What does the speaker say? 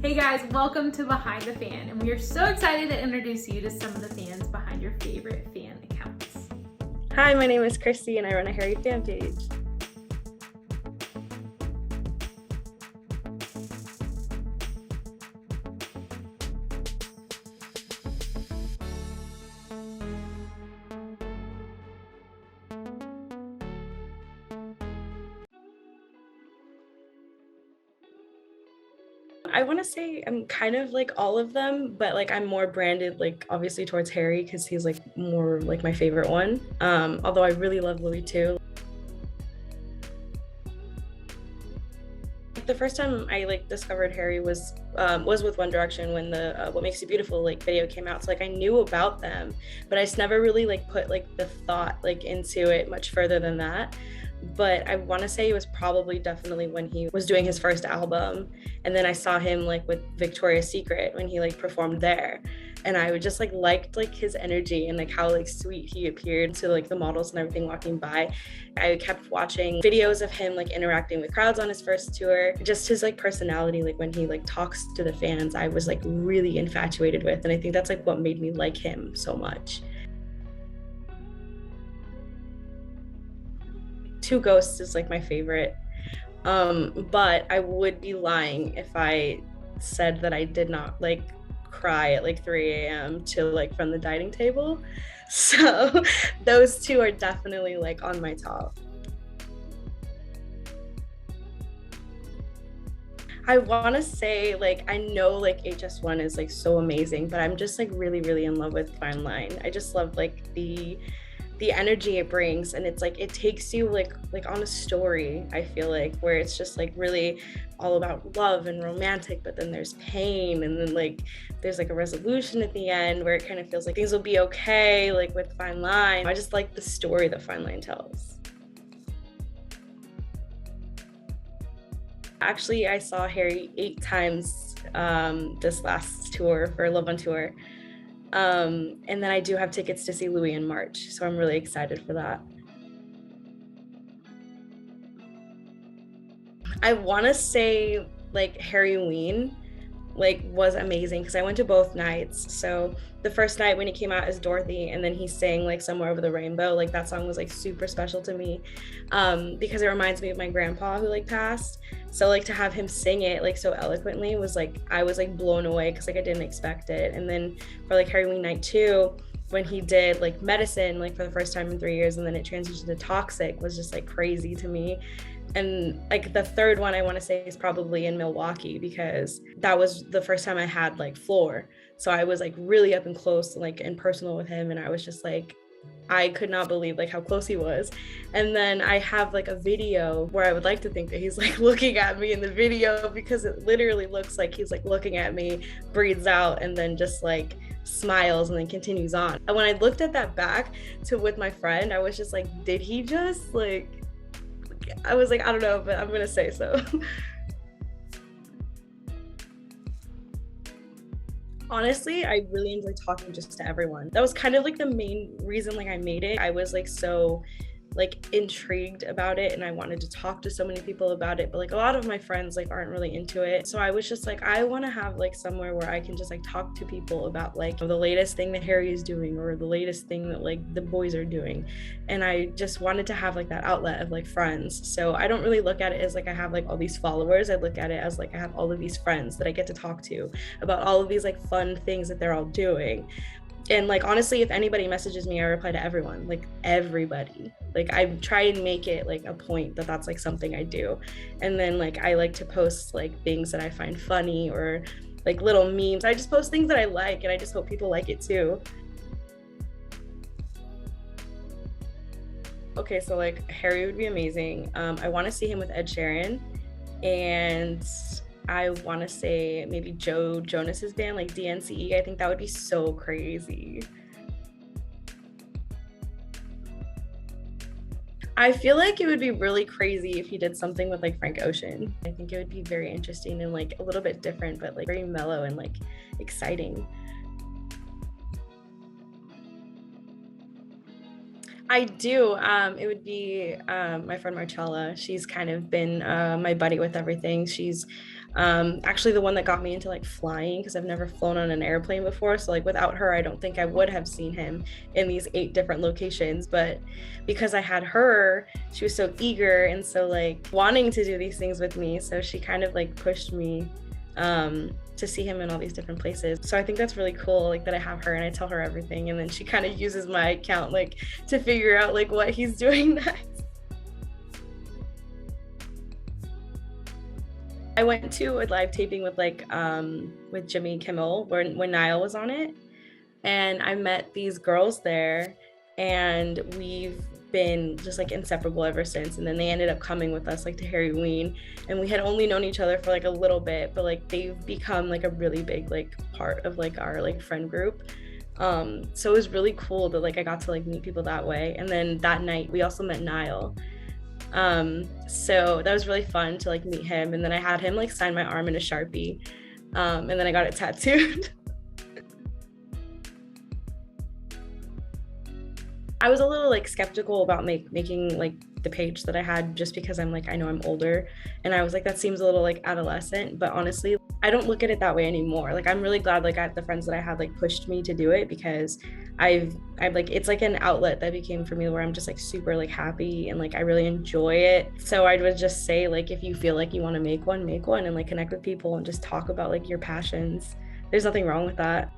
Hey guys, welcome to Behind the Fan, and we are so excited to introduce you to some of the fans behind your favorite fan accounts. Hi, my name is Krissy and I run a Harry fan page. I want to say I'm kind of like all of them, but like I'm more branded like obviously towards Harry because he's like more like my favorite one. Although I really love Louis too. The first time I like discovered Harry was with One Direction when the What Makes You Beautiful like video came out. So like I knew about them, but I just never really like put like the thought like into it much further than that. But I want to say it was probably definitely when he was doing his first album, and then I saw him like with Victoria's Secret when he like performed there, and I would just like liked like his energy and like how like sweet he appeared to like the models and everything walking by. I kept watching videos of him like interacting with crowds on his first tour. Just his like personality, like when he like talks to the fans, I was like really infatuated with, and I think that's like what made me like him so much. Two Ghosts is like my favorite. But I would be lying if I said that I did not like cry at like 3 a.m. to like From the Dining Table. So those two are definitely like on my top. I want to say like I know like HS1 is like so amazing, but I'm just like really in love with Fine Line. I just love like the energy it brings, and it's like it takes you like on a story. I feel like where it's just like really all about love and romantic, but then there's pain, and then like there's like a resolution at the end where it kind of feels like things will be okay, like with Fine Line. I just like the story that Fine Line tells. Actually, I saw Harry 8 times this last tour for Love on Tour. And then I do have tickets to see Louis in March, so I'm really excited for that. I want to say like Harry Ween like was amazing because I went to both nights. So the first night when he came out as Dorothy and then he sang like Somewhere Over the Rainbow, like that song was like super special to me because it reminds me of my grandpa who like passed. So like to have him sing it like so eloquently was like I was like blown away because like I didn't expect it. And then for like Harry Ween night 2, when he did like Medicine like for the first time in 3 years and then it transitioned to Toxic was just like crazy to me. And like the third one I want to say is probably in Milwaukee because that was the first time I had like floor. So I was like really up and close, like and personal with him. And I was just like, I could not believe like how close he was. And then I have like a video where I would like to think that he's like looking at me in the video because it literally looks like he's like looking at me, breathes out, and then just like smiles and then continues on. And when I looked at that back to with my friend, I was just like, did he just like I was like, I don't know, but I'm gonna say so. Honestly, I really enjoy talking just to everyone. That was kind of like the main reason like I made it. I was like so like intrigued about it and I wanted to talk to so many people about it, but like a lot of my friends like aren't really into it. So I was just like I want to have like somewhere where I can just like talk to people about like the latest thing that Harry is doing or the latest thing that like the boys are doing. And I just wanted to have like that outlet of like friends. So I don't really look at it as like I have like all these followers. I look at it as like I have all of these friends that I get to talk to about all of these like fun things that they're all doing. And like honestly, if anybody messages me, I reply to everyone, like everybody. Like I try and make it like a point that that's like something I do. And then like I like to post like things that I find funny or like little memes. I just post things that I like and I just hope people like it too. Okay, so like Harry would be amazing. I want to see him with Ed Sheeran, and I want to say maybe Joe Jonas's band, like DNCE. I think that would be so crazy. I feel like it would be really crazy if he did something with like Frank Ocean. I think it would be very interesting and like a little bit different, but like very mellow and like exciting. I do. It would be my friend Marcella. She's kind of been my buddy with everything. She's Actually the one that got me into like flying, because I've never flown on an airplane before. So like without her, I don't think I would have seen him in these 8 different locations. But because I had her, she was so eager and so like wanting to do these things with me. So she kind of like pushed me to see him in all these different places. So I think that's really cool, like that I have her and I tell her everything, and then she kind of uses my account like to figure out like what he's doing next. I went to a live taping with like with Jimmy Kimmel when Niall was on it, and I met these girls there, and we've been just like inseparable ever since. And then they ended up coming with us like to Harryween, and we had only known each other for like a little bit, but like they've become like a really big like part of like our like friend group. So it was really cool that like I got to like meet people that way. And then that night we also met Niall. So that was really fun to like meet him, and then I had him like sign my arm in a Sharpie, and then I got it tattooed. I was a little like skeptical about making like the page that I had, just because I'm like, I know I'm older, and I was like, that seems a little like adolescent. But honestly, I don't look at it that way anymore. Like I'm really glad like the friends that I had like pushed me to do it, because I've like, it's like an outlet that became for me where I'm just like super like happy and like I really enjoy it. So I would just say like, if you feel like you want to make one, and like connect with people and just talk about like your passions. There's nothing wrong with that.